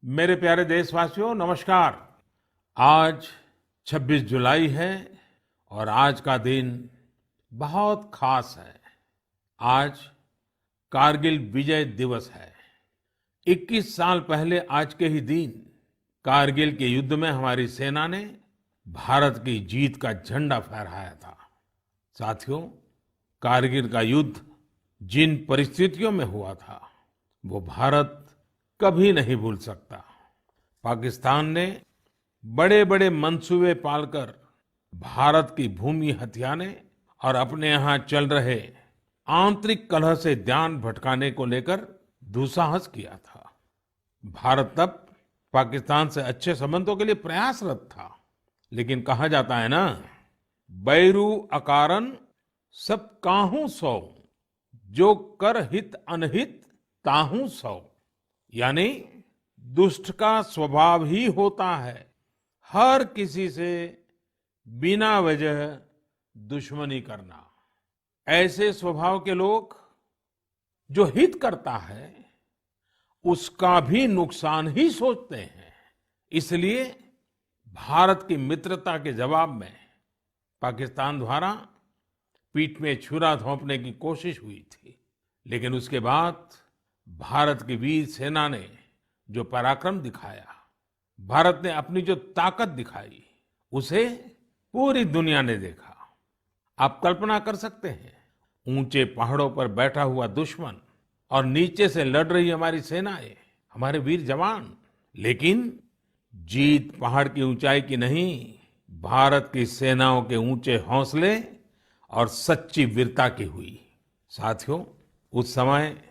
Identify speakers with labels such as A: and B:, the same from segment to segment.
A: मेरे प्यारे देशवासियों, नमस्कार। आज 26 जुलाई है और आज का दिन बहुत खास है। आज कारगिल विजय दिवस है। 21 साल पहले आज के ही दिन कारगिल के युद्ध में हमारी सेना ने भारत की जीत का झंडा फहराया था। साथियों, कारगिल का युद्ध जिन परिस्थितियों में हुआ था, वो भारत कभी नहीं भूल सकता। पाकिस्तान ने बड़े बड़े मंसूबे पालकर भारत की भूमि हथियाने और अपने यहाँ चल रहे आंतरिक कलह से ध्यान भटकाने को लेकर दुस्साहस किया था। भारत तब पाकिस्तान से अच्छे संबंधों के लिए प्रयासरत था, लेकिन कहा जाता है ना, बैरू अकारन सब काहू सौ, जो कर हित अनहित ताहू सौ। यानी दुष्ट का स्वभाव ही होता है हर किसी से बिना वजह दुश्मनी करना। ऐसे स्वभाव के लोग जो हित करता है उसका भी नुकसान ही सोचते हैं। इसलिए भारत की मित्रता के जवाब में पाकिस्तान द्वारा पीठ में छुरा घोंपने की कोशिश हुई थी, लेकिन उसके बाद भारत की वीर सेना ने जो पराक्रम दिखाया, भारत ने अपनी जो ताकत दिखाई, उसे पूरी दुनिया ने देखा। आप कल्पना कर सकते हैं, ऊंचे पहाड़ों पर बैठा हुआ दुश्मन और नीचे से लड़ रही हमारी सेनाएं, हमारे वीर जवान। लेकिन जीत पहाड़ की ऊंचाई की नहीं, भारत की सेनाओं के ऊंचे हौसले और सच्ची वीरता की हुई। साथियों, उस समय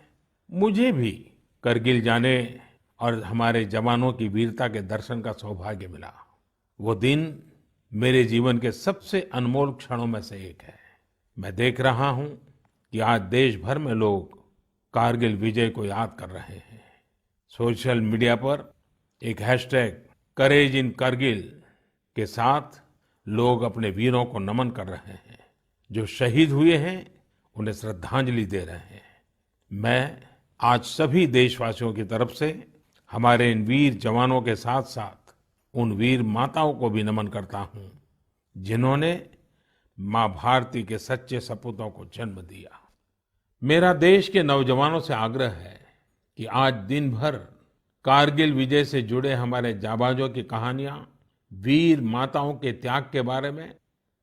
A: मुझे भी करगिल जाने और हमारे जवानों की वीरता के दर्शन का सौभाग्य मिला। वो दिन मेरे जीवन के सबसे अनमोल क्षणों में से एक है। मैं देख रहा हूं कि आज देश भर में लोग कारगिल विजय को याद कर रहे हैं। सोशल मीडिया पर एक हैशटैग करेज इन करगिल के साथ लोग अपने वीरों को नमन कर रहे हैं। जो शहीद हुए हैं उन्हें श्रद्धांजलि दे रहे हैं। मैं आज सभी देशवासियों की तरफ से हमारे इन वीर जवानों के साथ साथ उन वीर माताओं को भी नमन करता हूं, जिन्होंने मां भारती के सच्चे सपूतों को जन्म दिया। मेरा देश के नौजवानों से आग्रह है कि आज दिन भर कारगिल विजय से जुड़े हमारे जाबाजों की कहानियां, वीर माताओं के त्याग के बारे में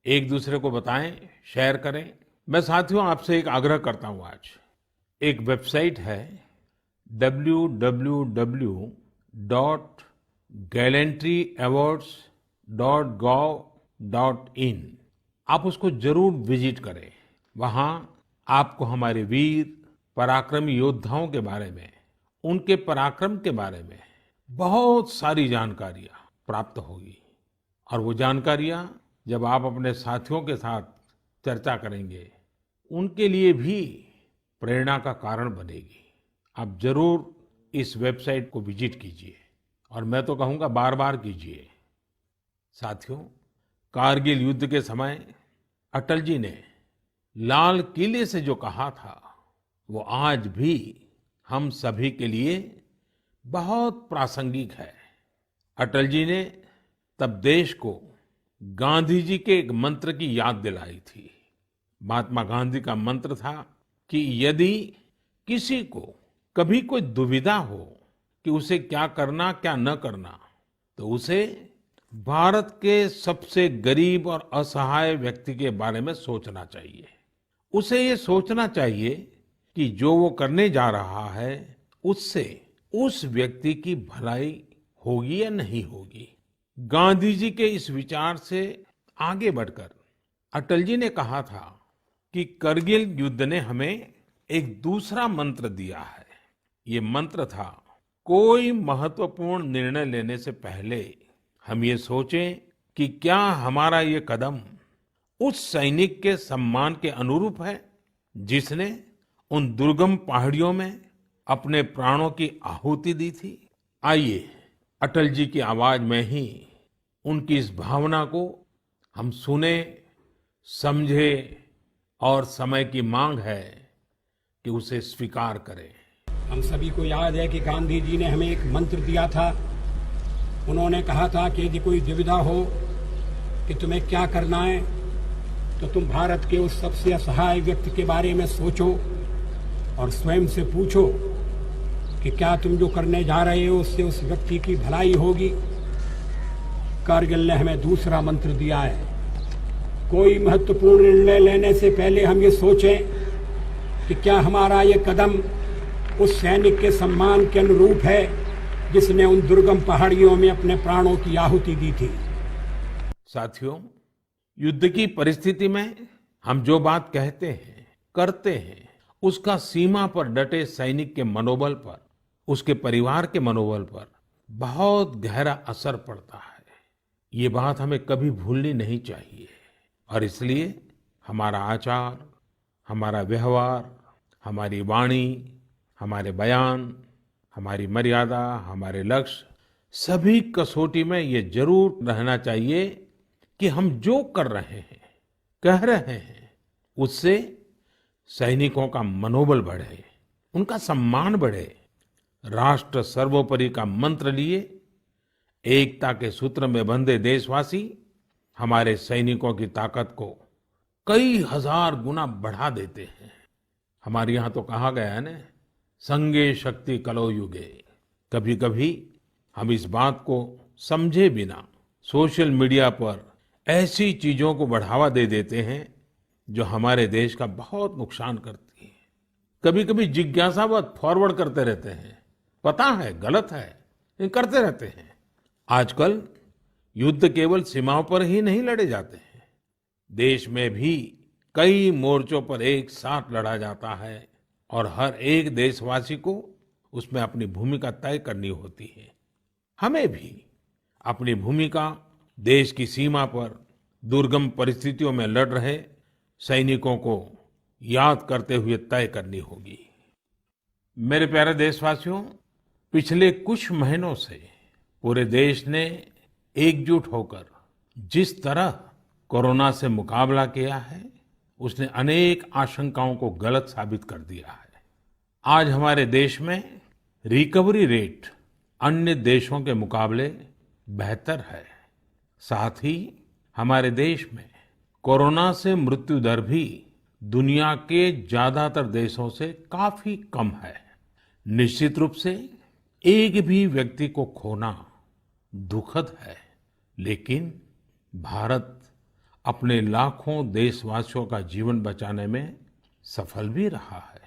A: एक दूसरे को बताएं, शेयर करें। मैं साथियों आपसे एक आग्रह करता हूं। आज एक वेबसाइट है www.gallantryawards.gov.in। आप उसको जरूर विजिट करें। वहां आपको हमारे वीर पराक्रमी योद्धाओं के बारे में, उनके पराक्रम के बारे में बहुत सारी जानकारियां प्राप्त होगी। और वो जानकारियां जब आप अपने साथियों के साथ चर्चा करेंगे, उनके लिए भी प्रेरणा का कारण बनेगी। आप जरूर इस वेबसाइट को विजिट कीजिए और मैं तो कहूंगा बार बार कीजिए। साथियों, कारगिल युद्ध के समय अटल जी ने लाल किले से जो कहा था, वो आज भी हम सभी के लिए बहुत प्रासंगिक है। अटल जी ने तब देश को गांधी जी के एक मंत्र की याद दिलाई थी। महात्मा गांधी का मंत्र था कि यदि किसी को कभी कोई दुविधा हो कि उसे क्या करना क्या न करना, तो उसे भारत के सबसे गरीब और असहाय व्यक्ति के बारे में सोचना चाहिए। उसे ये सोचना चाहिए कि जो वो करने जा रहा है, उससे उस व्यक्ति की भलाई होगी या नहीं होगी। गांधी जी के इस विचार से आगे बढ़कर अटल जी ने कहा था कि करगिल युद्ध ने हमें एक दूसरा मंत्र दिया है। ये मंत्र था, कोई महत्वपूर्ण निर्णय लेने से पहले हम ये सोचें कि क्या हमारा ये कदम उस सैनिक के सम्मान के अनुरूप है जिसने उन दुर्गम पहाड़ियों में अपने प्राणों की आहुति दी थी। आइए अटल जी की आवाज में ही उनकी इस भावना को हम सुने, समझे और समय की मांग है कि उसे स्वीकार करें।
B: हम सभी को याद है कि गांधी जी ने हमें एक मंत्र दिया था। उन्होंने कहा था कि यदि कोई दुविधा हो कि तुम्हें क्या करना है, तो तुम भारत के उस सबसे असहाय व्यक्ति के बारे में सोचो और स्वयं से पूछो कि क्या तुम जो करने जा रहे हो उससे उस व्यक्ति की भलाई होगी। कारगिल ने हमें दूसरा मंत्र दिया है, कोई महत्वपूर्ण निर्णय लेने से पहले हम ये सोचें कि क्या हमारा ये कदम उस सैनिक के सम्मान के अनुरूप है जिसने उन दुर्गम पहाड़ियों में अपने प्राणों की आहुति दी थी।
A: साथियों, युद्ध की परिस्थिति में हम जो बात कहते हैं, करते हैं, उसका सीमा पर डटे सैनिक के मनोबल पर, उसके परिवार के मनोबल पर बहुत गहरा असर पड़ता है। ये बात हमें कभी भूलनी नहीं चाहिए और इसलिए हमारा आचार, हमारा व्यवहार, हमारी वाणी, हमारे बयान, हमारी मर्यादा, हमारे लक्ष्य, सभी कसौटी में ये जरूर रहना चाहिए कि हम जो कर रहे हैं, कह रहे हैं, उससे सैनिकों का मनोबल बढ़े, उनका सम्मान बढ़े। राष्ट्र सर्वोपरि का मंत्र लिए एकता के सूत्र में बंधे देशवासी हमारे सैनिकों की ताकत को कई हजार गुना बढ़ा देते हैं। हमारे यहाँ तो कहा गया है ना, संगे शक्ति कलो युगे। कभी कभी हम इस बात को समझे बिना सोशल मीडिया पर ऐसी चीजों को बढ़ावा दे देते हैं जो हमारे देश का बहुत नुकसान करती है। कभी कभी जिज्ञासावत फॉरवर्ड करते रहते हैं, पता है गलत है लेकिन करते रहते हैं। आजकल युद्ध केवल सीमाओं पर ही नहीं लड़े जाते हैं, देश में भी कई मोर्चों पर एक साथ लड़ा जाता है और हर एक देशवासी को उसमें अपनी भूमिका तय करनी होती है। हमें भी अपनी भूमिका देश की सीमा पर दुर्गम परिस्थितियों में लड़ रहे सैनिकों को याद करते हुए तय करनी होगी। मेरे प्यारे देशवासियों, पिछले कुछ महीनों से पूरे देश ने एकजुट होकर जिस तरह कोरोना से मुकाबला किया है, उसने अनेक आशंकाओं को गलत साबित कर दिया है। आज हमारे देश में रिकवरी रेट अन्य देशों के मुकाबले बेहतर है। साथ ही हमारे देश में कोरोना से मृत्यु दर भी दुनिया के ज्यादातर देशों से काफी कम है। निश्चित रूप से एक भी व्यक्ति को खोना दुखद है, लेकिन भारत अपने लाखों देशवासियों का जीवन बचाने में सफल भी रहा है।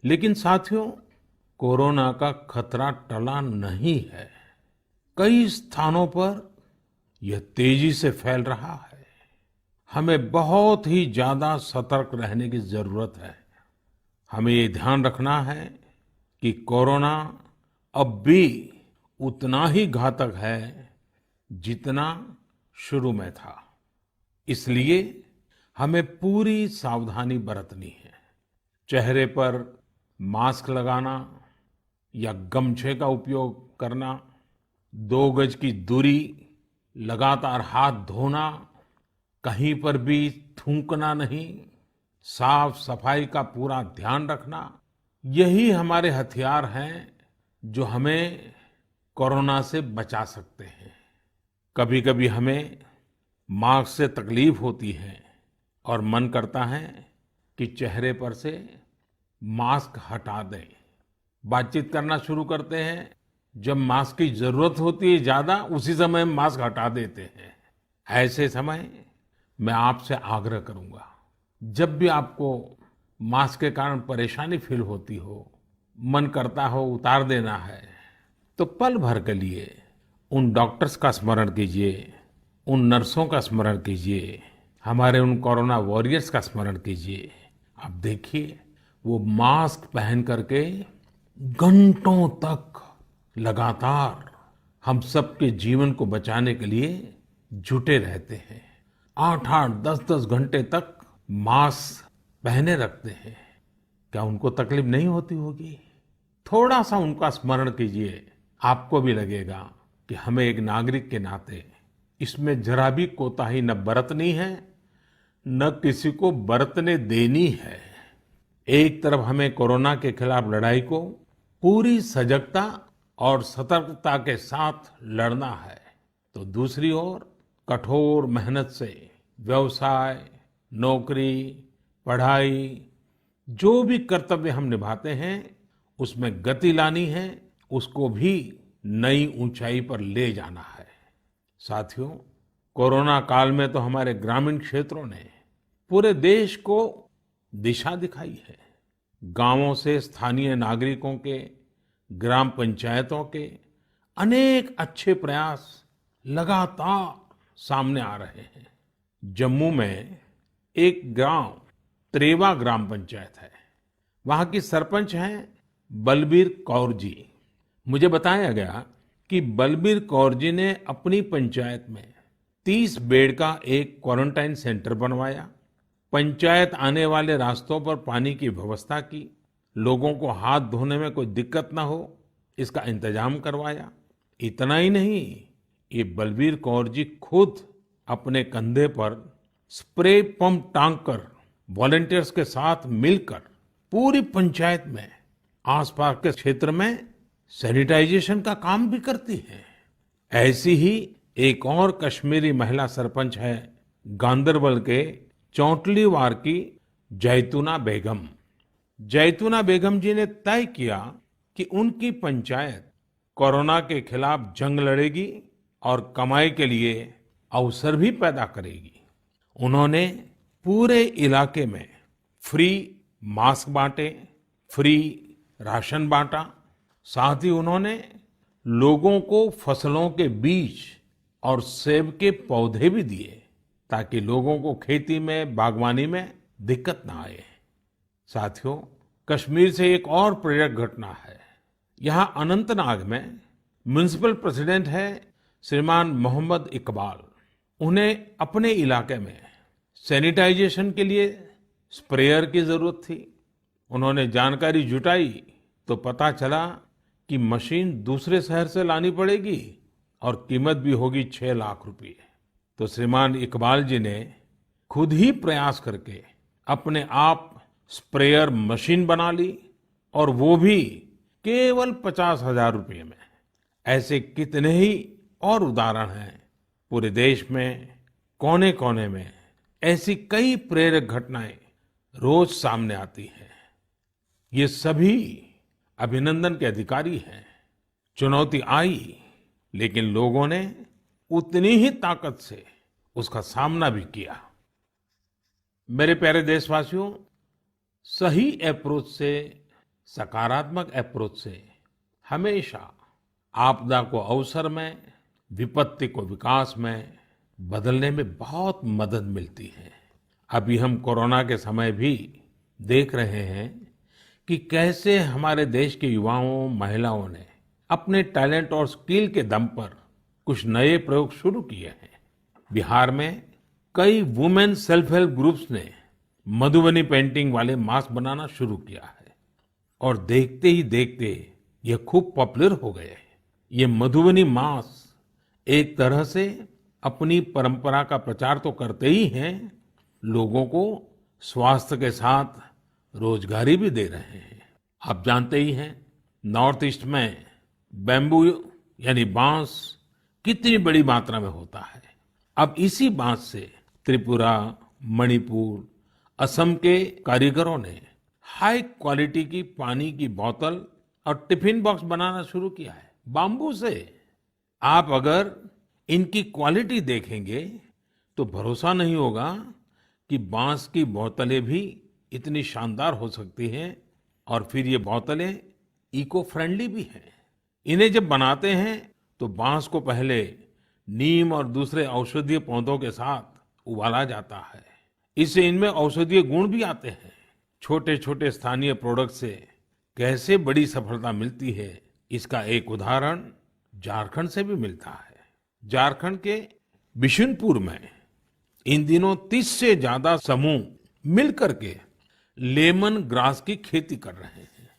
A: लेकिन साथियों, कोरोना का खतरा टला नहीं है। कई स्थानों पर यह तेजी से फैल रहा है। हमें बहुत ही ज्यादा सतर्क रहने की जरूरत है। हमें ये ध्यान रखना है कि कोरोना अब भी उतना ही घातक है जितना शुरू में था। इसलिए हमें पूरी सावधानी बरतनी है। चेहरे पर मास्क लगाना या गमछे का उपयोग करना, 2 गज की दूरी, लगातार हाथ धोना, कहीं पर भी थूकना नहीं, साफ सफाई का पूरा ध्यान रखना, यही हमारे हथियार हैं जो हमें कोरोना से बचा सकते हैं। कभी कभी हमें मास्क से तकलीफ होती है और मन करता है कि चेहरे पर से मास्क हटा दें। बातचीत करना शुरू करते हैं, जब मास्क की जरूरत होती है ज्यादा, उसी समय मास्क हटा देते हैं। ऐसे समय मैं आपसे आग्रह करूंगा, जब भी आपको मास्क के कारण परेशानी फील होती हो, मन करता हो उतार देना है, तो पल भर के लिए उन डॉक्टर्स का स्मरण कीजिए, उन नर्सों का स्मरण कीजिए, हमारे उन कोरोना वॉरियर्स का स्मरण कीजिए। आप देखिए, वो मास्क पहन करके घंटों तक लगातार हम सबके जीवन को बचाने के लिए जुटे रहते हैं। 8-8, 10-10 घंटे तक मास्क पहने रखते हैं। क्या उनको तकलीफ नहीं होती होगी? थोड़ा सा उनका स्मरण कीजिए, आपको भी लगेगा कि हमें एक नागरिक के नाते इसमें जरा भी कोताही न बरतनी है, न किसी को बरतने देनी है। एक तरफ हमें कोरोना के खिलाफ लड़ाई को पूरी सजगता और सतर्कता के साथ लड़ना है, तो दूसरी ओर कठोर मेहनत से व्यवसाय, नौकरी, पढ़ाई, जो भी कर्तव्य हम निभाते हैं उसमें गति लानी है, उसको भी नई ऊंचाई पर ले जाना है। साथियों, कोरोना काल में तो हमारे ग्रामीण क्षेत्रों ने पूरे देश को दिशा दिखाई है। गांवों से स्थानीय नागरिकों के, ग्राम पंचायतों के अनेक अच्छे प्रयास लगातार सामने आ रहे हैं। जम्मू में एक गांव त्रेवा ग्राम पंचायत है। वहां की सरपंच हैं बलबीर कौर जी। मुझे बताया गया कि बलबीर कौर जी ने अपनी पंचायत में 30 बेड का एक क्वारंटाइन सेंटर बनवाया, पंचायत आने वाले रास्तों पर पानी की व्यवस्था की, लोगों को हाथ धोने में कोई दिक्कत ना हो इसका इंतजाम करवाया। इतना ही नहीं, ये बलबीर कौर जी खुद अपने कंधे पर स्प्रे पंप टांग कर वॉलंटियर्स के साथ मिलकर पूरी पंचायत में, आसपास के क्षेत्र में सैनिटाइजेशन का काम भी करती है। ऐसी ही एक और कश्मीरी महिला सरपंच है गांदरबल के चौंटलीवार की जैतूना बेगम। जैतूना बेगम जी ने तय किया कि उनकी पंचायत कोरोना के खिलाफ जंग लड़ेगी और कमाई के लिए अवसर भी पैदा करेगी। उन्होंने पूरे इलाके में फ्री मास्क बांटे, फ्री राशन बांटा, साथ ही उन्होंने लोगों को फसलों के बीज और सेब के पौधे भी दिए ताकि लोगों को खेती में, बागवानी में दिक्कत ना आए। साथियों, कश्मीर से एक और प्रेरक घटना है। यहाँ अनंतनाग में म्युनिसिपल प्रेसिडेंट है श्रीमान मोहम्मद इकबाल। उन्हें अपने इलाके में सैनिटाइजेशन के लिए स्प्रेयर की जरूरत थी। उन्होंने जानकारी जुटाई तो पता चला कि मशीन दूसरे शहर से लानी पड़ेगी और कीमत भी होगी 6 लाख रुपए। तो श्रीमान इकबाल जी ने खुद ही प्रयास करके अपने आप स्प्रेयर मशीन बना ली और वो भी केवल 50,000 रुपये में। ऐसे कितने ही और उदाहरण हैं। पूरे देश में कोने कोने में ऐसी कई प्रेरक घटनाएं रोज सामने आती हैं। ये सभी अभिनंदन के अधिकारी हैं। चुनौती आई, लेकिन लोगों ने उतनी ही ताकत से उसका सामना भी किया। मेरे प्यारे देशवासियों, सही अप्रोच से, सकारात्मक अप्रोच से हमेशा आपदा को अवसर में, विपत्ति को विकास में बदलने में बहुत मदद मिलती है। अभी हम कोरोना के समय भी देख रहे हैं कि कैसे हमारे देश के युवाओं, महिलाओं ने अपने टैलेंट और स्किल के दम पर कुछ नए प्रयोग शुरू किए हैं। बिहार में कई वुमेन सेल्फ हेल्प ग्रुप्स ने मधुबनी पेंटिंग वाले मास्क बनाना शुरू किया है और देखते ही देखते ये खूब पॉपुलर हो गए। ये मधुबनी मास्क एक तरह से अपनी परंपरा का प्रचार तो करते ही हैं, लोगों को स्वास्थ्य के साथ रोजगारी भी दे रहे हैं। आप जानते ही हैं, नॉर्थ ईस्ट में बैम्बू यानी बांस कितनी बड़ी मात्रा में होता है। अब इसी बांस से त्रिपुरा, मणिपुर, असम के कारीगरों ने हाई क्वालिटी की पानी की बोतल और टिफिन बॉक्स बनाना शुरू किया है बाम्बू से। आप अगर इनकी क्वालिटी देखेंगे तो भरोसा नहीं होगा कि बांस की बोतलें भी इतनी शानदार हो सकती हैं और फिर ये बोतलें इको फ्रेंडली भी हैं। इन्हें जब बनाते हैं तो बांस को पहले नीम और दूसरे औषधीय पौधों के साथ उबाला जाता है। इससे इनमें औषधीय गुण भी आते हैं। छोटे छोटे स्थानीय प्रोडक्ट से कैसे बड़ी सफलता मिलती है, इसका एक उदाहरण झारखंड से भी मिलता है। झारखंड के बिशुनपुर में इन दिनों 30 से ज्यादा समूह मिलकर के लेमन ग्रास की खेती कर रहे हैं।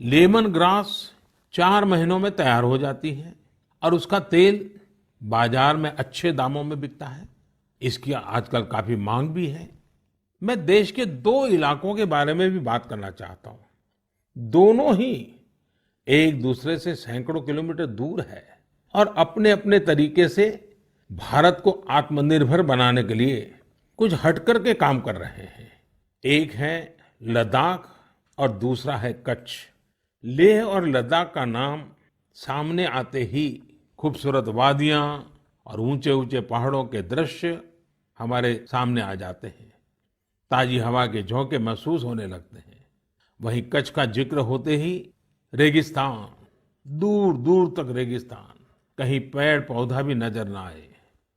A: लेमन ग्रास 4 महीनों में तैयार हो जाती है और उसका तेल बाजार में अच्छे दामों में बिकता है। इसकी आजकल काफी मांग भी है। मैं देश के 2 इलाकों के बारे में भी बात करना चाहता हूं। दोनों ही एक दूसरे से सैकड़ों किलोमीटर दूर है और अपने अपने तरीके से भारत को आत्मनिर्भर बनाने के लिए कुछ हटकर के काम कर रहे हैं। एक है लद्दाख और दूसरा है कच्छ। लेह और लद्दाख का नाम सामने आते ही खूबसूरत वादियां और ऊंचे ऊंचे पहाड़ों के दृश्य हमारे सामने आ जाते हैं। ताजी हवा के झोंके महसूस होने लगते हैं। वहीं कच्छ का जिक्र होते ही रेगिस्तान, दूर दूर तक रेगिस्तान, कहीं पेड़ पौधा भी नजर ना आए,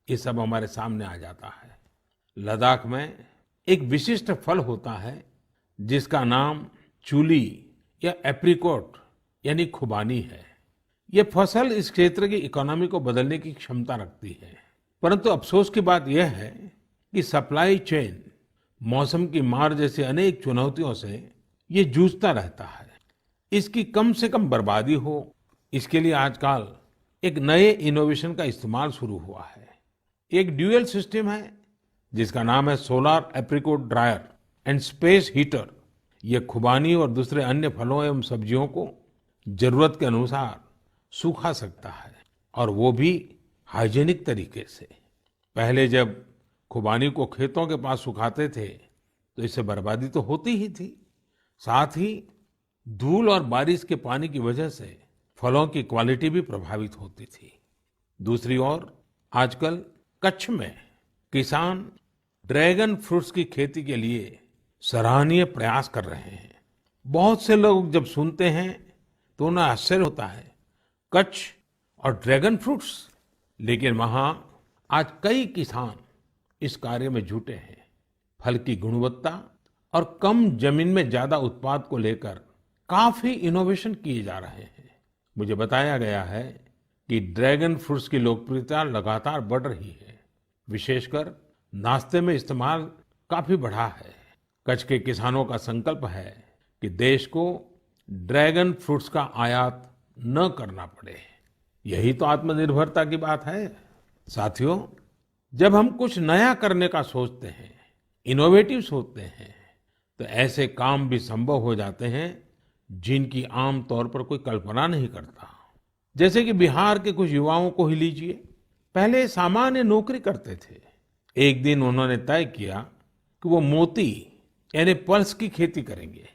A: ये सब हमारे सामने आ जाता है। लद्दाख में एक विशिष्ट फल होता है जिसका नाम चूली या एप्रिकॉट यानी खुबानी है। ये फसल इस क्षेत्र की इकोनॉमी को बदलने की क्षमता रखती है, परंतु अफसोस की बात यह है कि सप्लाई चेन, मौसम की मार जैसी अनेक चुनौतियों से ये जूझता रहता है। इसकी कम से कम बर्बादी हो, इसके लिए आजकल एक नए इनोवेशन का इस्तेमाल शुरू हुआ है। एक ड्यूअल सिस्टम है जिसका नाम है solar apricot dryer and space heater. ये खुबानी और दूसरे अन्य फलों एवं सब्जियों को जरूरत के अनुसार सुखा सकता है, और वो भी हाइजेनिक तरीके से। पहले जब खुबानी को खेतों के पास सुखाते थे तो इससे बर्बादी तो होती ही थी, साथ ही धूल और बारिश के पानी की वजह से फलों की क्वालिटी भी प्रभावित होती थी। दूसरी ओर आजकल कच्छ में किसान ड्रैगन फ्रूट्स की खेती के लिए सराहनीय प्रयास कर रहे हैं। बहुत से लोग जब सुनते हैं तो उन्हें आश्चर्य होता है, कच्छ और ड्रैगन फ्रूट्स, लेकिन वहां आज कई किसान इस कार्य में जुटे हैं। फल की गुणवत्ता और कम जमीन में ज्यादा उत्पाद को लेकर काफी इनोवेशन किए जा रहे हैं। मुझे बताया गया है कि ड्रैगन फ्रूट्स की लोकप्रियता लगातार बढ़ रही है, विशेषकर नाश्ते में इस्तेमाल काफी बढ़ा है। कच्छ के किसानों का संकल्प है कि देश को ड्रैगन फ्रूट्स का आयात न करना पड़े। यही तो आत्मनिर्भरता की बात है। साथियों, जब हम कुछ नया करने का सोचते हैं, इनोवेटिव सोचते हैं, तो ऐसे काम भी संभव हो जाते हैं जिनकी आम तौर पर कोई कल्पना नहीं करता। जैसे कि बिहार के कुछ युवाओं को ही लीजिए। पहले सामान्य नौकरी करते थे। एक दिन उन्होंने तय किया कि वो मोती यानी पल्स की खेती करेंगे।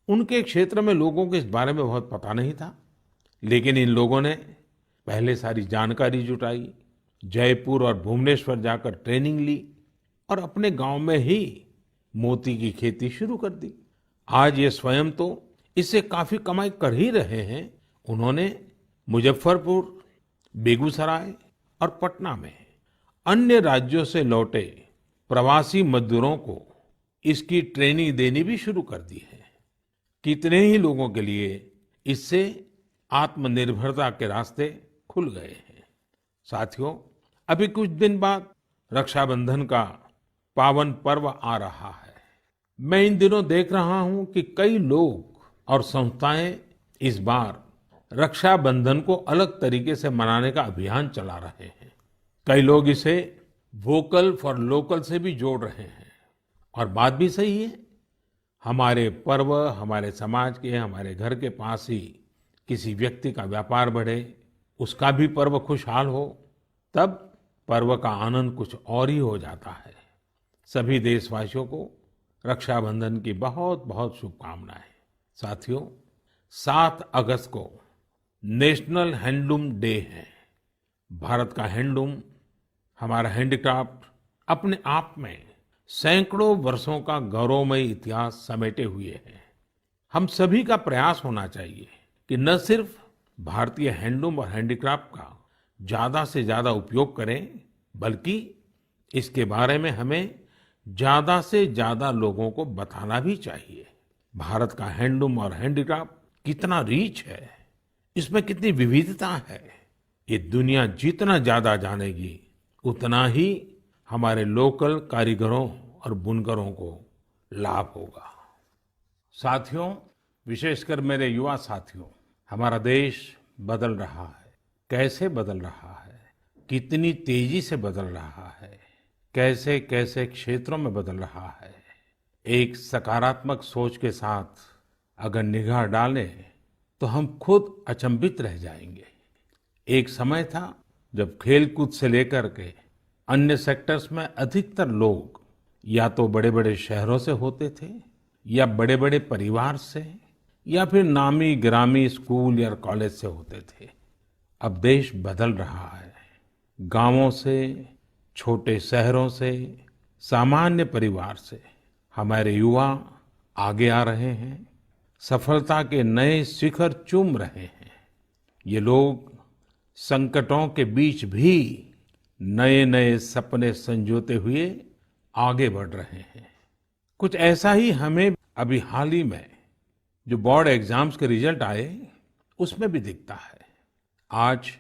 A: उनके क्षेत्र में लोगों को इस बारे में बहुत पता नहीं था, लेकिन इन लोगों ने पहले सारी जानकारी जुटाई, जयपुर और भुवनेश्वर जाकर ट्रेनिंग ली और अपने गांव में ही मोती की खेती शुरू कर दी। आज ये स्वयं तो इससे काफी कमाई कर ही रहे हैं। उन्होंने मुजफ्फरपुर, बेगूसराय और पटना में अन्य राज्यों से लौटे प्रवासी मजदूरों को इसकी ट्रेनिंग देनी भी शुरू कर दी है। कितने ही लोगों के लिए इससे आत्मनिर्भरता के रास्ते खुल गए हैं। साथियों, अभी कुछ दिन बाद रक्षाबंधन का पावन पर्व आ रहा है। मैं इन दिनों देख रहा हूं कि कई लोग और संस्थाएं इस बार रक्षाबंधन को अलग तरीके से मनाने का अभियान चला रहे हैं। कई लोग इसे वोकल फॉर लोकल से भी जोड़ रहे हैं, और बात भी सही है। हमारे पर्व हमारे समाज के, हमारे घर के पास ही किसी व्यक्ति का व्यापार बढ़े, उसका भी पर्व खुशहाल हो, तब पर्व का आनंद कुछ और ही हो जाता है। सभी देशवासियों को रक्षाबंधन की बहुत बहुत शुभकामनाएं। साथियों, 7 अगस्त को नेशनल हैंडलूम डे है। भारत का हैंडलूम, हमारा हैंडीक्राफ्ट अपने आप में सैकड़ों वर्षों का गौरवमय इतिहास समेटे हुए है। हम सभी का प्रयास होना चाहिए कि न सिर्फ भारतीय हैंडलूम और हैंडीक्राफ्ट का ज्यादा से ज्यादा उपयोग करें, बल्कि इसके बारे में हमें ज्यादा से ज्यादा लोगों को बताना भी चाहिए। भारत का हैंडलूम और हैंडीक्राफ्ट कितना रिच है, इसमें कितनी विविधता है, ये दुनिया जितना ज्यादा जानेगी उतना ही हमारे लोकल कारीगरों और बुनकरों को लाभ होगा। साथियों, विशेषकर मेरे युवा साथियों, हमारा देश बदल रहा है। कैसे बदल रहा है, कितनी तेजी से बदल रहा है, कैसे कैसे क्षेत्रों में बदल रहा है। एक सकारात्मक सोच के साथ अगर निगाह डालें तो हम खुद अचंभित रह जाएंगे। एक समय था जब खेलकूद से लेकर के अन्य सेक्टर्स में अधिकतर लोग या तो बड़े-बड़े शहरों से होते थे या बड़े-बड़े परिवार से या फिर नामी गिरामी स्कूल या कॉलेज से होते थे। अब देश बदल रहा है। गांवों से, छोटे शहरों से, सामान्य परिवार से हमारे युवा आगे आ रहे हैं, सफलता के नए शिखर चूम रहे हैं। ये लोग संकटों के बीच भी नए-नए सपने संजोते हुए आगे बढ़ रहे हैं। कुछ ऐसा ही हमें अभी हाल ही में जो बोर्ड एग्जाम्स के रिजल्ट आए उसमें भी दिखता है। आज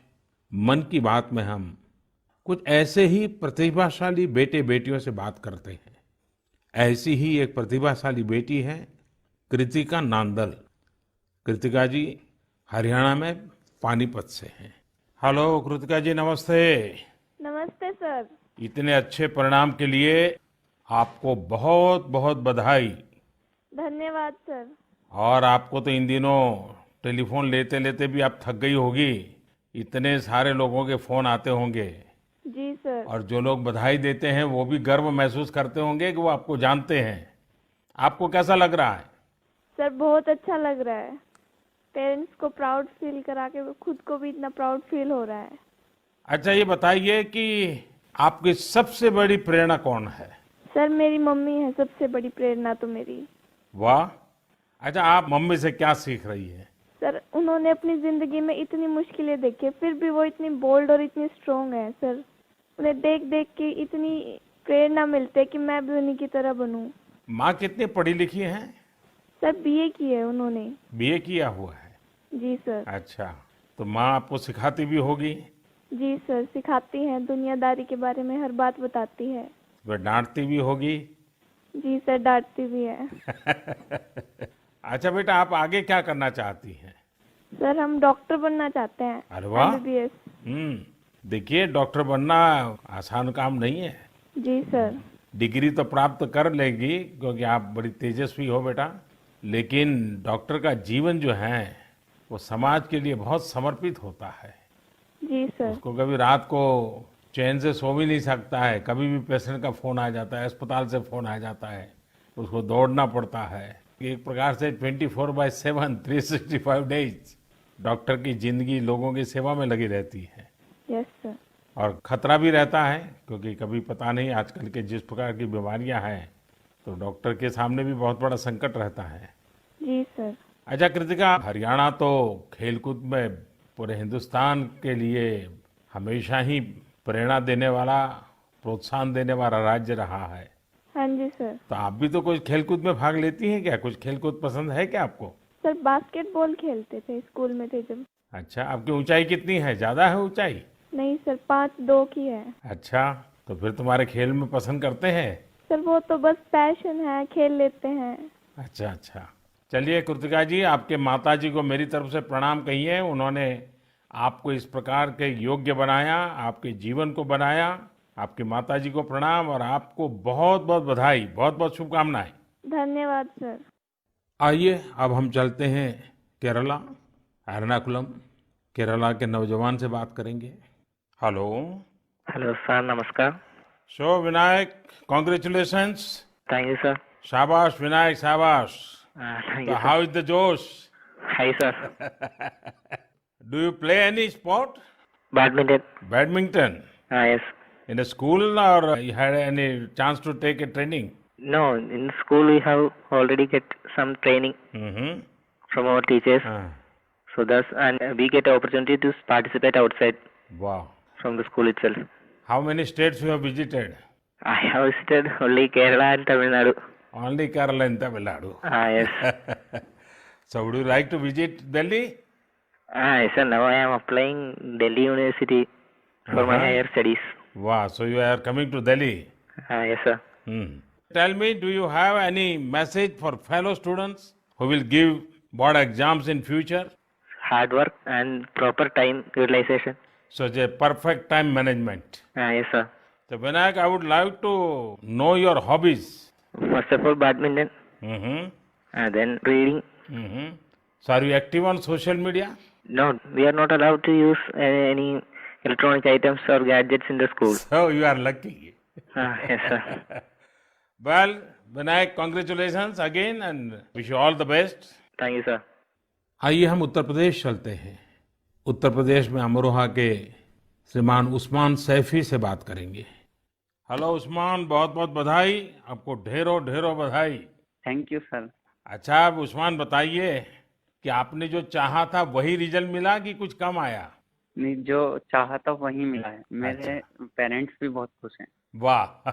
A: मन की बात में हम कुछ ऐसे ही प्रतिभाशाली बेटे बेटियों से बात करते हैं। ऐसी ही एक प्रतिभाशाली बेटी है कृतिका नांदल। कृतिका जी हरियाणा में पानीपत से हैं। हेलो कृतिका जी, नमस्ते।
C: नमस्ते सर।
A: इतने अच्छे परिणाम के लिए आपको बहुत बहुत बधाई।
C: धन्यवाद सर।
A: और आपको तो इन दिनों टेलीफोन लेते लेते भी आप थक गई होगी, इतने सारे लोगों के फोन आते होंगे।
C: जी सर।
A: और जो लोग बधाई देते हैं वो भी गर्व महसूस करते होंगे कि वो आपको जानते हैं। आपको कैसा लग रहा है?
C: सर बहुत अच्छा लग रहा है। पेरेंट्स को प्राउड फील करा के खुद को भी इतना प्राउड फील हो रहा है।
A: अच्छा, ये बताइए कि आपकी सबसे बड़ी प्रेरणा कौन है?
C: सर मेरी मम्मी है सबसे बड़ी प्रेरणा तो मेरी।
A: वाह। अच्छा, आप मम्मी से क्या सीख रही है?
C: सर उन्होंने अपनी जिंदगी में इतनी मुश्किलें देखी फिर भी वो इतनी बोल्ड और इतनी स्ट्रोंग है सर। उन्हें देख देख के इतनी प्रेरणा मिलती है कि मैं भी उन्हीं की तरह बनूं।
A: माँ कितनी पढ़ी लिखी हैं?
C: सर बीए की है उन्होंने।
A: बीए किया हुआ है?
C: जी सर।
A: अच्छा, तो माँ आपको सिखाती भी होगी?
C: जी सर सिखाती हैं, दुनियादारी के बारे में हर बात बताती है।
A: वह डांटती भी होगी?
C: जी सर डांटती भी है।
A: अच्छा बेटा, आप आगे क्या करना चाहती हैं?
C: सर हम डॉक्टर बनना चाहते हैं।
A: अरे वाह।
C: MBBS।
A: देखिए, डॉक्टर बनना आसान काम नहीं है।
C: जी सर।
A: डिग्री तो प्राप्त कर लेगी क्योंकि आप बड़ी तेजस्वी हो बेटा, लेकिन डॉक्टर का जीवन जो है वो समाज के लिए बहुत समर्पित होता है।
C: जी सर।
A: उसको कभी रात को चैन से सो भी नहीं सकता है, कभी भी पेशेंट का फोन आ जाता है, अस्पताल से फोन आ जाता है, उसको दौड़ना पड़ता है। एक प्रकार से 24/7 365 डेज डॉक्टर की जिंदगी लोगों की सेवा में लगी रहती है।
C: Yes sir.
A: और खतरा भी रहता है क्योंकि कभी पता नहीं आजकल के जिस प्रकार की बीमारियां हैं, तो डॉक्टर के सामने भी बहुत बड़ा संकट रहता है।
C: जी सर।
A: अच्छा कृतिका, हरियाणा तो खेलकूद में पूरे हिंदुस्तान के लिए हमेशा ही प्रेरणा देने वाला, प्रोत्साहन देने वाला राज्य रहा है।
C: हाँ जी सर।
A: तो आप भी तो कुछ खेलकूद में भाग लेती हैं क्या? कुछ खेलकूद पसंद है क्या आपको?
C: सर बास्केटबॉल खेलते थे स्कूल में थे जब।
A: अच्छा, आपकी ऊंचाई कितनी है? ज्यादा है ऊंचाई?
C: नहीं सर 5'2" की है।
A: अच्छा, तो फिर तुम्हारे खेल में पसंद करते हैं?
C: सर वो तो बस पैशन है, खेल लेते हैं।
A: अच्छा अच्छा, चलिए कृतिका जी, आपके माताजी को मेरी तरफ से प्रणाम कहिए। उन्होंने आपको इस प्रकार के योग्य बनाया, आपके जीवन को बनाया। आपकी माताजी को प्रणाम और आपको बहुत बहुत बधाई, बहुत बहुत शुभकामनाएं।
C: धन्यवाद सर।
A: आइए अब हम चलते हैं केरला, एर्नाकुलम। केरला के नौजवान से बात करेंगे। हेलो।
D: हेलो सर, नमस्कार।
A: So Vinayak, congratulations.
D: Thank you sir.
A: शाबाश विनायक, शाबाश।
D: थैंक
A: तो
D: यू
A: हाउ इज द जोश?
D: Hi sir.
A: Do you play any sport?
D: Badminton.
A: Badminton?
D: Yes.
A: In a school or you had any chance to take a training?
D: No, in school we have already get some training
A: Mm-hmm.
D: from our teachers.
A: Ah,
D: So thus, and we get opportunity to participate outside
A: wow.
D: from the school itself.
A: How many states you have visited?
D: I have visited only Kerala and Tamil Nadu.
A: Only Kerala and Tamil Nadu.
D: Yes.
A: So would you like to visit Delhi?
D: Yes sir, now I am applying Delhi University for my higher studies.
A: Wow, so you are coming to Delhi.
D: Yes sir.
A: Hmm. Tell me, do you have any message for fellow students who will give board exams in future?
D: Hard work and proper time utilization.
A: Such a perfect time management.
D: Yes sir.
A: So Vinayak, I would like to know your hobbies.
D: First of all, badminton.
A: Mm-hmm.
D: Then reading.
A: Mm-hmm. So are you active on social media?
D: No, we are not allowed to use any electronic items or gadgets in the school.
A: So you are lucky.
D: Yes, sir.
A: Well, Vinayak, congratulations again and wish you all the best.
D: Thank you, sir.
A: आइए हम उत्तर प्रदेश चलते हैं। उत्तर प्रदेश में अमरोहा के श्रीमान उस्मान सैफी से बात करेंगे। हेलो उस्मान, बहुत बहुत बधाई, आपको ढेरों ढेरों बधाई।
E: Thank you sir.
A: अच्छा, अब उस्मान बताइए कि आपने जो चाहा था वही रिजल्ट मिला कि कुछ कम आया?
E: नहीं, जो चाहा था वही मिला है। मेरे पेरेंट्स भी बहुत खुश हैं।
A: वाह।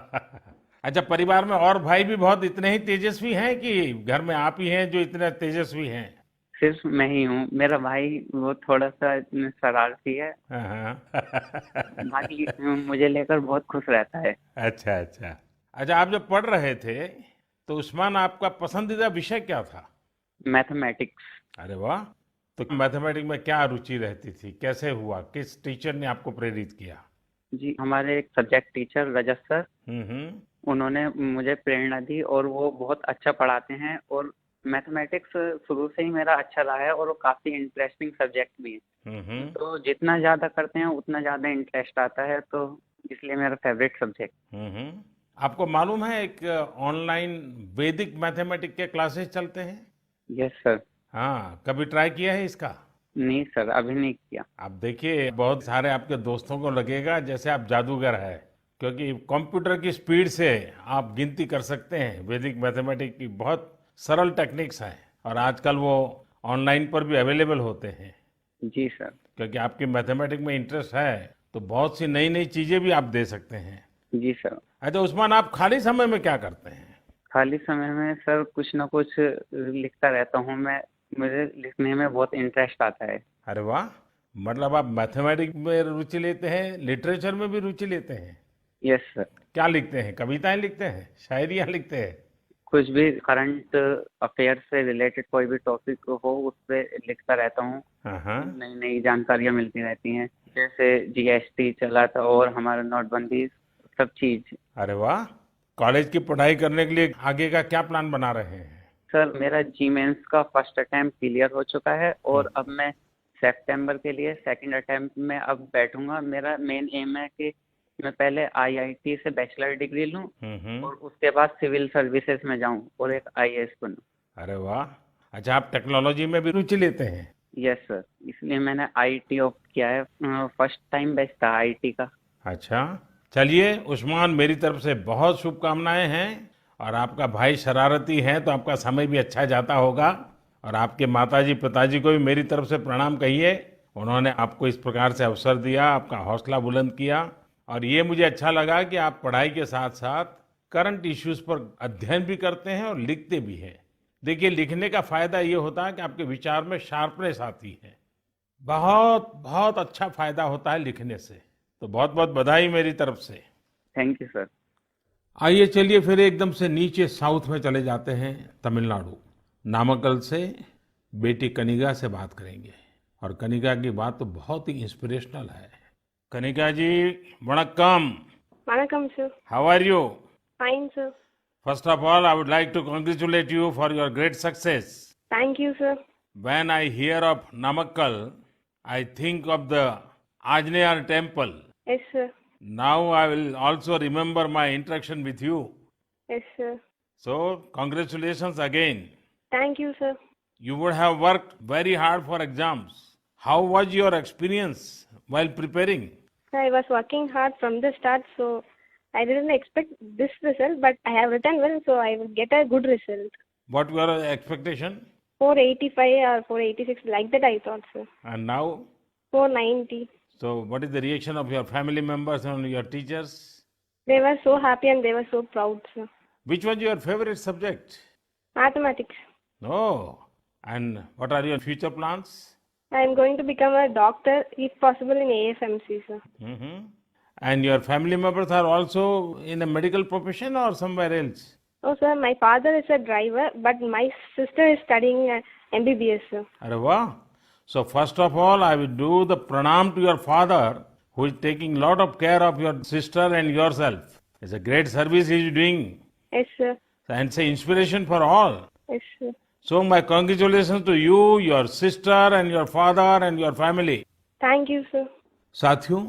A: अच्छा, परिवार में और भाई भी बहुत इतने ही तेजस्वी हैं कि घर में आप ही हैं जो इतने तेजस्वी हैं?
E: सिर्फ मैं ही हूँ। मेरा भाई वो थोड़ा सा शरारती है। बाकी मुझे लेकर बहुत खुश रहता है।
A: अच्छा अच्छा। अच्छा, आप जब पढ़ रहे थे तो उस्मान आपका पसंदीदा विषय क्या था?
E: मैथमेटिक्स।
A: अरे वाह। तो मैथमेटिक्स में क्या रुचि रहती थी, कैसे हुआ, किस टीचर ने आपको प्रेरित किया?
E: जी, हमारे एक सब्जेक्ट टीचर रजत सर, उन्होंने मुझे प्रेरणा दी और वो बहुत अच्छा पढ़ाते हैं और मैथमेटिक्स शुरू से ही मेरा अच्छा रहा है और वो काफी इंटरेस्टिंग सब्जेक्ट भी है। तो जितना ज्यादा करते हैं उतना ज्यादा इंटरेस्ट आता है, तो इसलिए मेरा फेवरेट सब्जेक्ट।
A: आपको मालूम है एक ऑनलाइन वैदिक मैथमेटिक्स के क्लासेस चलते हैं?
E: Yes sir.
A: हाँ, कभी ट्राई किया है इसका?
E: नहीं सर, अभी नहीं किया।
A: आप देखिए, बहुत सारे आपके दोस्तों को लगेगा जैसे आप जादूगर है, क्योंकि कंप्यूटर की स्पीड से आप गिनती कर सकते हैं। वैदिक मैथमेटिक्स की बहुत सरल टेक्निक्स हैं और आजकल वो ऑनलाइन पर भी अवेलेबल होते हैं।
E: जी सर।
A: क्योंकि आपकी मैथमेटिक्स में इंटरेस्ट है तो बहुत सी नई नई चीजें भी आप दे सकते हैं।
E: जी सर।
A: अच्छा उस्मान, आप खाली समय में क्या करते हैं?
E: खाली समय में सर कुछ ना कुछ लिखता रहता हूँ मैं। मुझे लिखने में बहुत इंटरेस्ट आता है।
A: अरे वाह, मतलब आप मैथमेटिक्स में रुचि लेते हैं, लिटरेचर में भी रुचि लेते हैं?
E: Yes sir.
A: क्या लिखते हैं? कविताएं लिखते हैं, शायरियां लिखते हैं?
E: कुछ भी करंट अफेयर से रिलेटेड कोई भी टॉपिक हो उस पर लिखता रहता हूँ। नई नई जानकारियाँ मिलती रहती हैं, जैसे जीएसटी चला था और हमारा नोटबंदी, सब चीज।
A: अरे वाह। कॉलेज की पढ़ाई करने के लिए आगे का क्या प्लान बना रहे हैं?
E: सर, मेरा जी मेंस का फर्स्ट अटेम्प्ट क्लियर हो चुका है और अब मैं सितंबर के लिए सेकंड अटेम्प्ट में अब बैठूंगा। मेरा मेन एम है कि मैं पहले आईआईटी से बैचलर डिग्री लूं और उसके बाद सिविल सर्विसेज में जाऊं और एक आईएएस बनूं।
A: अरे वाह। अच्छा, आप टेक्नोलॉजी में भी रुचि लेते हैं?
E: यस सर, इसलिए मैंने आईटी ऑप्ट किया है। फर्स्ट टाइम बैच था आईटी का।
A: अच्छा, चलिए उस्मान, मेरी तरफ से बहुत शुभकामनाएं हैं। और आपका भाई शरारती है तो आपका समय भी अच्छा जाता होगा। और आपके माताजी पिताजी को भी मेरी तरफ से प्रणाम कहिए, उन्होंने आपको इस प्रकार से अवसर दिया, आपका हौसला बुलंद किया। और ये मुझे अच्छा लगा कि आप पढ़ाई के साथ साथ करंट इश्यूज पर अध्ययन भी करते हैं और लिखते भी हैं। देखिए, लिखने का फायदा ये होता है कि आपके विचार में शार्पनेस आती है। बहुत बहुत अच्छा फायदा होता है लिखने से। तो बहुत बहुत बधाई मेरी तरफ से।
E: Thank you sir.
A: आइए चलिए फिर एकदम से नीचे साउथ में चले जाते हैं, तमिलनाडु। नामक्कल से बेटी कनिका से बात करेंगे और कनिका की बात तो बहुत ही इंस्पिरेशनल है। कनिका जी, वणक्कम।
C: वणक्कम sir.
A: How are you?
C: Fine sir.
A: First of all, I would like to congratulate you for your great success.
C: Thank you sir.
A: When I hear of Namakkal, I think of the Anjaneya temple.
C: Yes sir.
A: Now I will also remember my interaction with you.
C: Yes sir.
A: So congratulations again.
C: Thank you sir.
A: You would have worked very hard for exams. How was your experience while preparing?
C: I was working hard from the start, so I didn't expect this result, but I have written well, so I will get a good result.
A: What were your expectation?
C: 485 or 486, like that I thought, sir.
A: And now?
C: 490.
A: So what is the reaction of your family members and your teachers?
C: They were so happy and they were so proud, sir.
A: Which was your favorite subject?
C: Mathematics.
A: Oh, and what are your future plans?
C: I am going to become a doctor, if possible, in AFMC, sir.
A: And your family members are also in a medical profession or somewhere else?
C: Oh, sir, my father is a driver, but my sister is studying MBBS, sir.
A: Arre wow. So first of all, I will do the pranam to your father, who is taking lot of care of your sister and yourself. It's a great service he is doing.
C: Yes, sir.
A: And say inspiration for all.
C: Yes, sir.
A: So my congratulations to you, your sister and your father and your family.
F: Thank you, sir.
A: साथियों,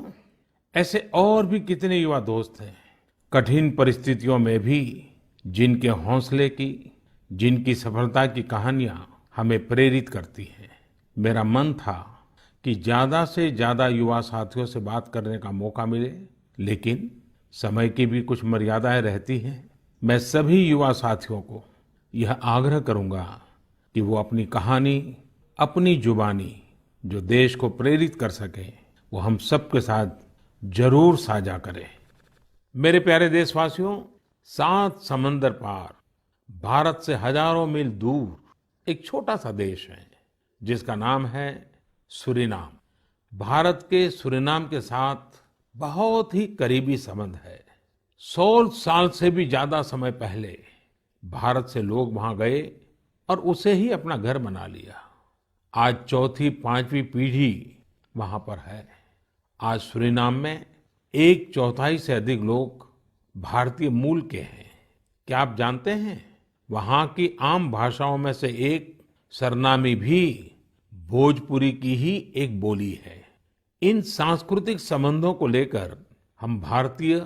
A: ऐसे और भी कितने युवा दोस्त हैं कठिन परिस्थितियों में भी जिनके हौसले की, जिनकी सफलता की कहानियां हमें प्रेरित करती हैं। मेरा मन था कि ज्यादा से ज्यादा युवा साथियों से बात करने का मौका मिले, लेकिन समय की भी कुछ मर्यादाएं रहती हैं। मैं सभी युवा साथियों को यह आग्रह करूंगा कि वो अपनी कहानी, अपनी जुबानी जो देश को प्रेरित कर सके, वो हम सबके साथ जरूर साझा करें। मेरे प्यारे देशवासियों, 7 समंदर पार भारत से हजारों मील दूर एक छोटा सा देश है जिसका नाम है सूरीनाम। भारत के सूरीनाम के साथ बहुत ही करीबी संबंध है। 100 साल से भी ज्यादा समय पहले भारत से लोग वहां गए और उसे ही अपना घर बना लिया। आज चौथी, 5वीं पीढ़ी वहां पर है। आज सूरीनाम में 1/4 से अधिक लोग भारतीय मूल के हैं। क्या आप जानते हैं, वहां की आम भाषाओं में से एक सरनामी भी भोजपुरी की ही एक बोली है। इन सांस्कृतिक संबंधों को लेकर हम भारतीय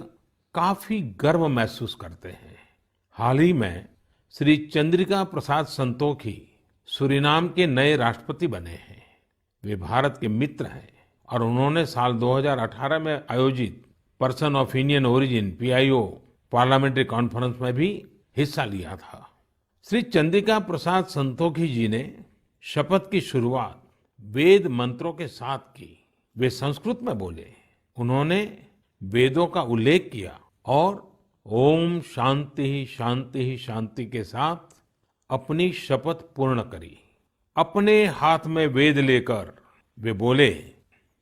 A: काफी गर्व महसूस करते हैं। हाल ही में श्री चंद्रिका प्रसाद संतोखी सूरीनाम के नए राष्ट्रपति बने हैं। वे भारत के मित्र हैं और उन्होंने साल 2018 में आयोजित person of Indian origin PIO parliamentary conference में भी हिस्सा लिया था। श्री चंद्रिका प्रसाद संतोखी जी ने शपथ की शुरुआत वेद मंत्रों के साथ की। वे संस्कृत में बोले। उन्होंने वेदों का उल्लेख किया और ओम शांति शांति शांति के साथ अपनी शपथ पूर्ण करी। अपने हाथ में वेद लेकर वे बोले,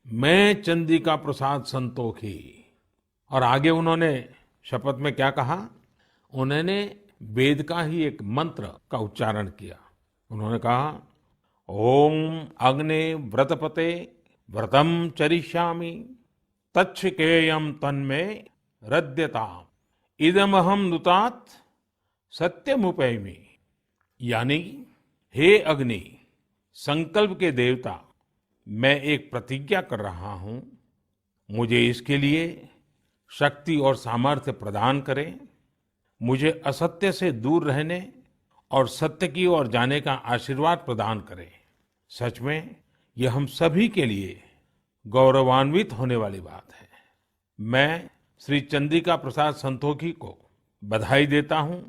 A: मैं चंद्रिका प्रसाद संतोखी। और आगे उन्होंने शपथ में क्या कहा? उन्होंने वेद का ही एक मंत्र का उच्चारण किया। उन्होंने कहा, ओम अग्ने व्रतपते व्रतम चरिष्यामि तच्छकेयम तन्मे रद्यताम इदमहम नुतात सत्यमुपैमि। यानी, हे अग्नि, संकल्प के देवता, मैं एक प्रतिज्ञा कर रहा हूं, मुझे इसके लिए शक्ति और सामर्थ्य प्रदान करें। मुझे असत्य से दूर रहने और सत्य की ओर जाने का आशीर्वाद प्रदान करें। सच में यह हम सभी के लिए गौरवान्वित होने वाली बात है। मैं श्री चंद्रिका प्रसाद संतोखी को बधाई देता हूं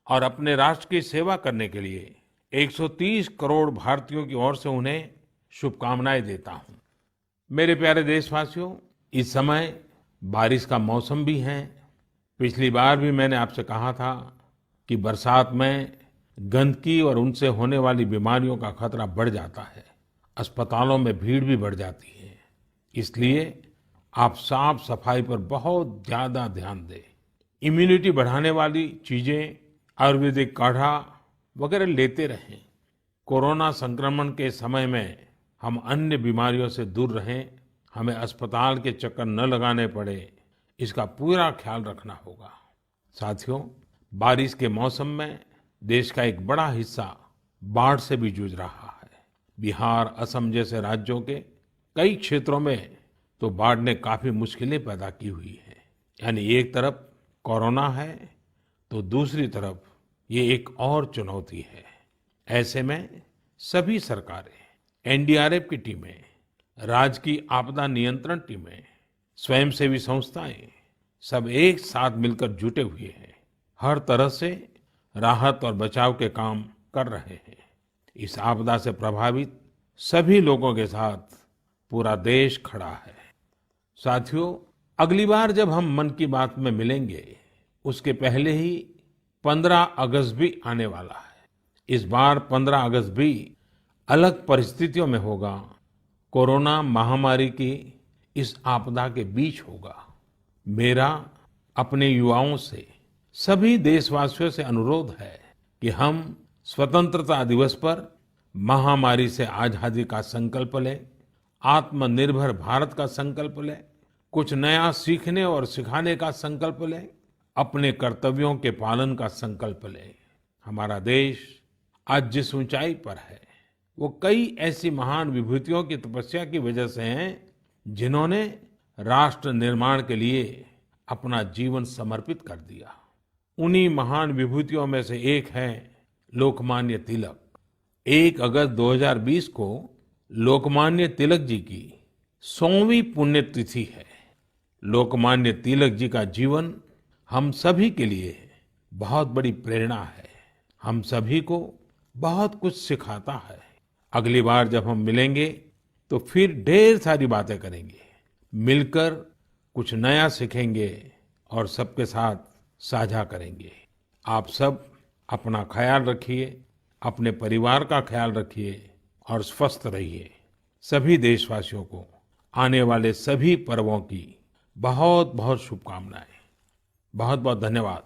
A: और अपने राष्ट्र की सेवा करने के लिए 130 करोड़ भारतीयों की ओर से उन्हें शुभकामनाएं देता हूं। मेरे प्यारे देशवासियों, इस समय बारिश का मौसम भी है। पिछली बार भी मैंने आपसे कहा था कि बरसात में गंदगी और उनसे होने वाली बीमारियों का खतरा बढ़ जाता है। अस्पतालों में भीड़ भी बढ़ जाती है। इसलिए आप साफ सफाई पर बहुत ज्यादा ध्यान दें। इम्यूनिटी बढ़ाने वाली चीजें, आयुर्वेदिक काढ़ा वगैरह लेते रहें। कोरोना संक्रमण के समय में हम अन्य बीमारियों से दूर रहें। हमें अस्पताल के चक्कर न लगाने पड़े, इसका पूरा ख्याल रखना होगा। साथियों, बारिश के मौसम में देश का एक बड़ा हिस्सा बाढ़ से भी जूझ रहा है। बिहार, असम जैसे राज्यों के कई क्षेत्रों में तो बाढ़ ने काफी मुश्किलें पैदा की हुई है। यानी एक तरफ कोरोना है तो दूसरी तरफ ये एक और चुनौती है। ऐसे में सभी सरकारें, NDRF की टीमें, राज्य की आपदा नियंत्रण टीमें, स्वयंसेवी संस्थाएं सब एक साथ मिलकर जुटे हुए हैं। हर तरह से राहत और बचाव के काम कर रहे हैं। इस आपदा से प्रभावित सभी लोगों के साथ पूरा देश खड़ा है। साथियों, अगली बार जब हम मन की बात में मिलेंगे, उसके पहले ही 15 अगस्त भी आने वाला है। इस बार 15 अगस्त भी अलग परिस्थितियों में होगा। कोरोना महामारी की इस आपदा के बीच होगा। मेरा अपने युवाओं से, सभी देशवासियों से अनुरोध है कि हम स्वतंत्रता दिवस पर महामारी से आजादी का संकल्प लें, आत्मनिर्भर भारत का संकल्प लें, कुछ नया सीखने और सिखाने का संकल्प लें, अपने कर्तव्यों के पालन का संकल्प लें। हमारा देश आज जिस ऊंचाई पर है वो कई ऐसी महान विभूतियों की तपस्या की वजह से हैं जिन्होंने राष्ट्र निर्माण के लिए अपना जीवन समर्पित कर दिया। उन्हीं महान विभूतियों में से एक है लोकमान्य तिलक। 1 अगस्त 2020 को लोकमान्य तिलक जी की 100वीं पुण्यतिथि है। लोकमान्य तिलक जी का जीवन हम सभी के लिए बहुत बड़ी प्रेरणा है, हम सभी को बहुत कुछ सिखाता है। अगली बार जब हम मिलेंगे तो फिर ढेर सारी बातें करेंगे, मिलकर कुछ नया सीखेंगे और सबके साथ साझा करेंगे। आप सब अपना ख्याल रखिए, अपने परिवार का ख्याल रखिए और स्वस्थ रहिए। सभी देशवासियों को आने वाले सभी पर्वों की बहुत बहुत शुभकामनाएं। बहुत बहुत धन्यवाद।